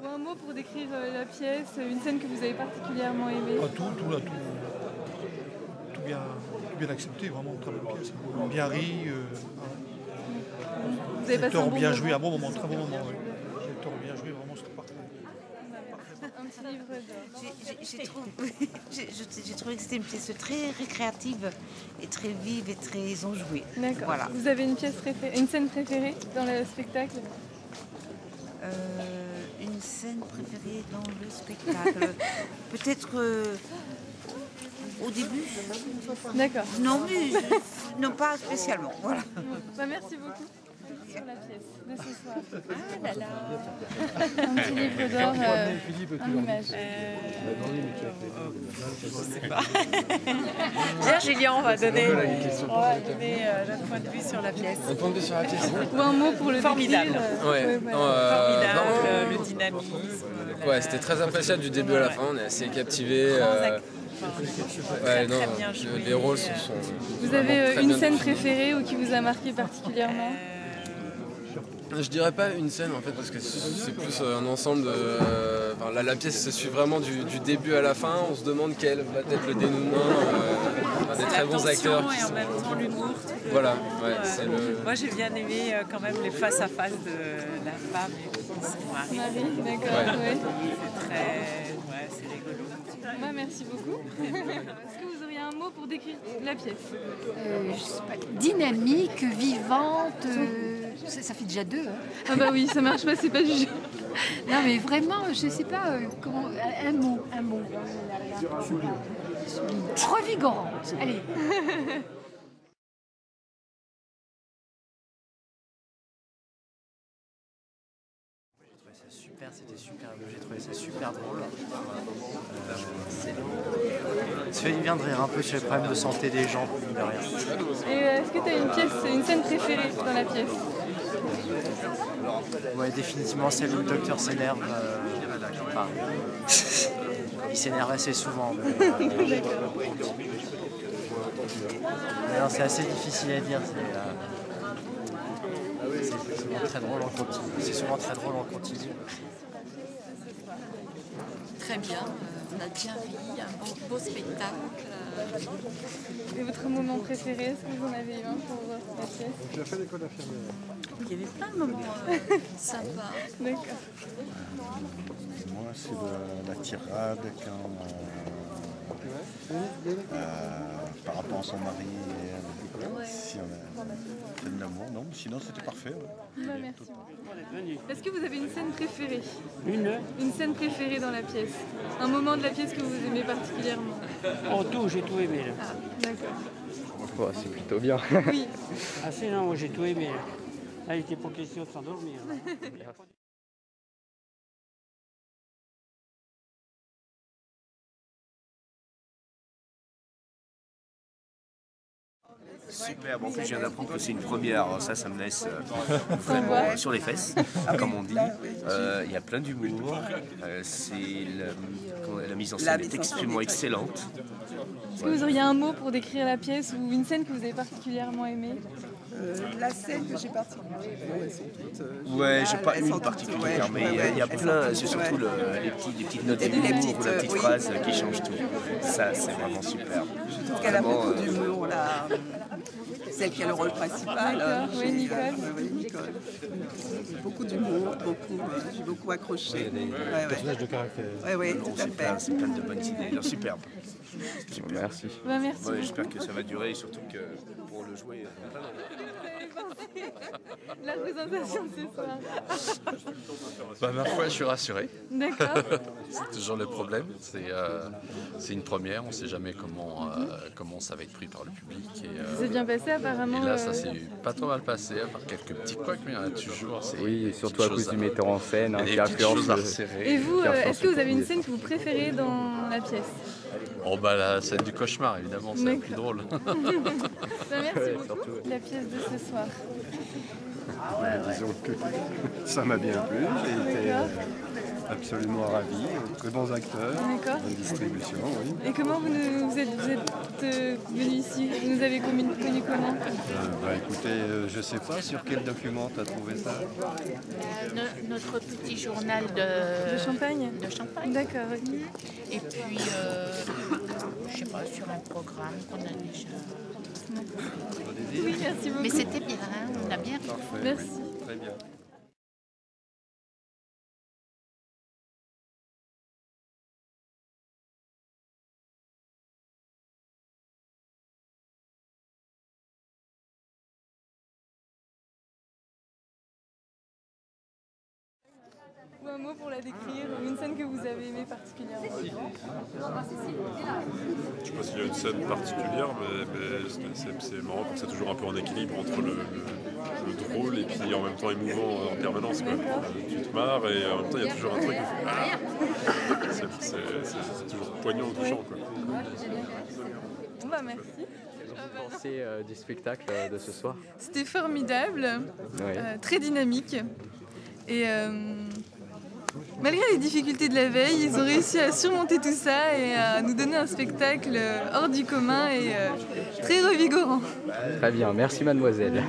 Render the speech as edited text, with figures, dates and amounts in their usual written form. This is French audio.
Ou un mot pour décrire la pièce, une scène que vous avez particulièrement aimée. Tout bien accepté, vraiment, très bonne pièce. Bien ri, Vous avez passé un bon bien moment. joué, un bon moment, très bon moment. Oui. Les acteurs ont bien joué, vraiment, c'était parfait. Un petit livre d'or. J'ai trouvé que c'était une pièce très récréative et très vive et très enjouée. D'accord. Voilà. Vous avez une scène préférée dans le spectacle? Une scène préférée dans le spectacle. Peut-être au début. D'accord. Non, mais non, pas spécialement. Voilà. Bah, merci beaucoup sur la pièce de ce soir. Ah là là. Un petit livre d'or en images. Je sais pas. Bien, Julien, on va donner notre point de vue sur la pièce. Un point de vue sur la pièce. Ou un mot pour le Formidable. décrire. Ouais. Formidable, le dynamisme. Ouais, c'était très impressionnant du début à la fin. On est assez captivés. Très bien joué. Les rôles sont. Vous avez très une bien scène définis. préférée ou qui vous a marqué particulièrement? Je dirais pas une scène en fait parce que c'est plus un ensemble de. Enfin, la pièce se suit vraiment du début à la fin. On se demande quel va être le dénouement. Des très bons acteurs. Et en même temps l'humour. Voilà, ouais, c'est le. Moi j'ai bien aimé quand même les face à face de la femme et son mari. Marie, d'accord. Ouais. Ouais. C'est très. Ouais, c'est rigolo. Bah, merci beaucoup. Est-ce que vous auriez un mot pour décrire la pièce? Je sais pas, dynamique, vivante, ça fait déjà deux. Hein. Ah bah oui, ça marche pas, c'est pas du jeu. Non mais vraiment, je sais pas comment. Un mot. Revigorante. Allez. C'était super, j'ai trouvé ça super drôle. Ça fait du bien de rire un peu sur les problèmes de santé des gens, de rien. Et est-ce que tu as une scène préférée dans la pièce? Ouais, définitivement celle où le docteur s'énerve. Enfin, il s'énerve assez souvent. Mais non, c'est assez difficile à dire. C'est souvent très drôle en continu. C'est souvent très drôle en continu. Très bien, on a bien ri, un beau spectacle. Et votre moment préféré, est-ce que vous en avez eu un pour la pièce? J'ai fait l'école d'infirmière. Il y avait plein de moments sympas. D'accord. Moi, c'est la tirade par rapport à son mari et elle. Si on a fait de l'amour, non, sinon c'était parfait. Ouais. Bah, merci. Est-ce que vous avez une scène préférée? Une scène préférée dans la pièce? Un moment de la pièce que vous aimez particulièrement? En tout, j'ai tout aimé. Là. Ah, d'accord. Oh, c'est plutôt bien. Oui. Ah si, non, moi j'ai tout aimé. Là, il n'était pas question de s'endormir. Super, en plus je viens d'apprendre que c'est une première, alors ça me laisse vraiment sur les fesses, comme on dit. Il y a plein d'humour, la mise en scène est extrêmement excellente. Est-ce que vous auriez un mot pour décrire la pièce ou une scène que vous avez particulièrement aimée? La scène que j'ai particulièrement aimée, Ouais, j'ai pas une particulière, mais il y a plein, c'est surtout les petites notes d'humour ou la petite phrase qui change tout. Ça, c'est vraiment super. Je trouve qu'elle a beaucoup d'humour, là. Celle qui a le rôle principal. Oui, Nicole. Oui, Nicole. Beaucoup d'humour, j'ai beaucoup accroché. Personnage de caractère. Oui, tout à fait. C'est plein de bonnes idées, alors superbe. Super. Merci. Bah, merci. Ouais, j'espère que ça va durer et surtout que pour le jouer. La présentation de ce soir. Bah, ma foi, je suis rassuré. D'accord. C'est toujours le problème. C'est une première. On ne sait jamais comment ça va être pris par le public. C'est bien passé apparemment. Et là, ça s'est pas trop mal passé, à part quelques petits couacs, mais il y en a toujours. Oui, et surtout à cause du metteur en scène, il qui y a des petites choses à influence. resserrer. Et vous, est-ce que vous avez une scène que vous préférez dans la pièce? Oh bah la scène du cauchemar, évidemment, c'est la plus drôle. Bah, merci beaucoup. La pièce de ce soir. Disons que ça m'a bien plu. J'ai été absolument ravi. Très bons acteurs, bonne distribution. Oui. Et comment vous êtes êtes venu ici? Vous nous avez connu comment? Écoutez, je sais pas sur quel document tu as trouvé ça. Notre petit journal de Champagne. De Champagne. D'accord. Okay. Et puis, je sais pas, sur un programme qu'on a déjà. Oui, merci beaucoup. Mais c'était bien, hein, on a bien. Parfait. Merci. Oui, très bien. Ou un mot pour la décrire, une scène que vous avez aimée particulièrement. Je ne sais pas s'il y a une scène particulière, mais c'est marrant parce que c'est toujours un peu en équilibre entre le drôle et puis en même temps émouvant en permanence. Quoi. Tu te marres et en même temps il y a toujours un truc qui fait c'est toujours poignant ou touchant. Quoi. Bon bah merci. Qu'est-ce que vous pensez du spectacle de ce soir? C'était formidable, Oui. Très dynamique. Et malgré les difficultés de la veille, ils ont réussi à surmonter tout ça et à nous donner un spectacle hors du commun et très revigorant. Très bien, merci mademoiselle.